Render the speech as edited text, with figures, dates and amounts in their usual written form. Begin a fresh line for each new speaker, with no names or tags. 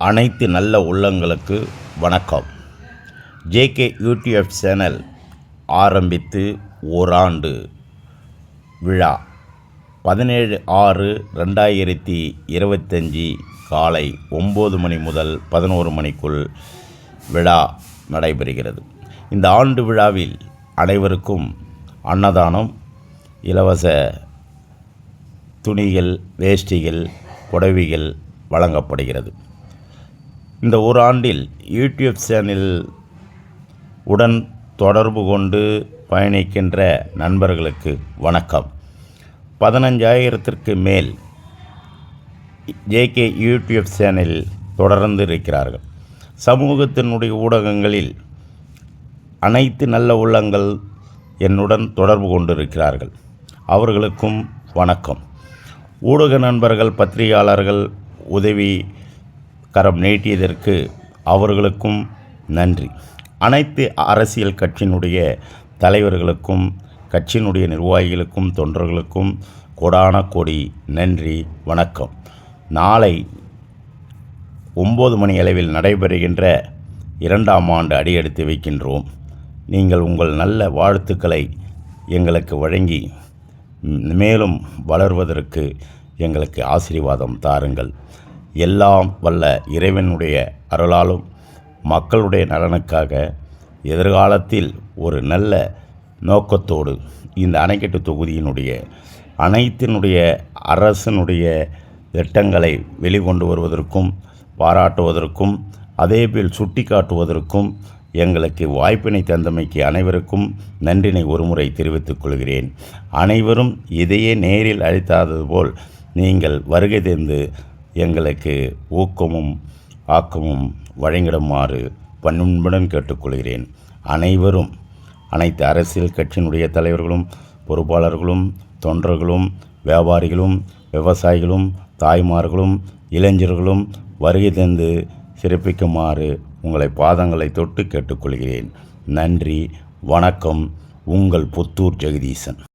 அனைத்து நல்ல உள்ளங்களுக்கு வணக்கம். ஜேகே யூடியூப் சேனல் ஆரம்பித்து ஓராண்டு விழா 17/6/2025 காலை 9 மணி முதல் 11 மணிக்குள் விழா நடைபெறுகிறது. இந்த ஆண்டு விழாவில் அனைவருக்கும் அன்னதானம், இலவச துணிகள், வேஷ்டிகள், புடவைகள் வழங்கப்படுகிறது. இந்த ஓராண்டில் யூடியூப் சேனல் உடன் தொடர்பு கொண்டு பயணிக்கின்ற நண்பர்களுக்கு வணக்கம். 15,000க்கு மேல் ஜேகே யூடியூப் சேனல் தொடர்ந்து இருக்கிறார்கள். சமூகத்தினுடைய ஊடகங்களில் அனைத்து நல்ல உள்ளங்கள் என்னுடன் தொடர்பு கொண்டிருக்கிறார்கள். அவர்களுக்கும் வணக்கம். ஊடக நண்பர்கள், பத்திரிகையாளர்கள் உதவி கரம் நீட்டியதற்கு அவர்களுக்கும் நன்றி. அனைத்து அரசியல் கட்சியினுடைய தலைவர்களுக்கும், கட்சியினுடைய நிர்வாகிகளுக்கும், தொண்டர்களுக்கும் கோடான கோடி நன்றி, வணக்கம். நாளை 9 மணி அளவில் நடைபெறுகின்ற 2ஆம் ஆண்டு அடியெடுத்து வைக்கின்றோம். நீங்கள் உங்கள் நல்ல வாழ்த்துக்களை எங்களுக்கு வழங்கி மேலும் வளர்வதற்கு எங்களுக்கு ஆசீர்வாதம் தாருங்கள். எல்லாம் வல்ல இறைவனுடைய அருளாலும் மக்களுடைய நலனுக்காக எதிர்காலத்தில் ஒரு நல்ல நோக்கத்தோடு இந்த அணைக்கட்டு தொகுதியினுடைய அனைத்தினுடைய அரசனுடைய திட்டங்களை வெளிக்கொண்டு வருவதற்கும், பாராட்டுவதற்கும், அதேபோல் சுட்டி காட்டுவதற்கும் எங்களுக்கு வாய்ப்பினை தந்தமைக்கு அனைவருக்கும் நன்றினை ஒருமுறை தெரிவித்துக் கொள்கிறேன். அனைவரும் இதையே நேரில் அழைத்தாதது போல் நீங்கள் வருகை தந்து எங்களுக்கு ஊக்கமும் ஆக்கமும் வழங்கிடுமாறு பண்புடன் கேட்டுக்கொள்கிறேன். அனைவரும், அனைத்து அரசியல் கட்சியினுடைய தலைவர்களும், பொறுப்பாளர்களும், தொண்டர்களும், வியாபாரிகளும், விவசாயிகளும், தாய்மார்களும், இளைஞர்களும் வருகை தந்து சிறப்பிக்குமாறு உங்களை பாதங்களை தொட்டு கேட்டுக்கொள்கிறேன். நன்றி, வணக்கம். உங்கள் புத்தூர் ஜெகதீசன்.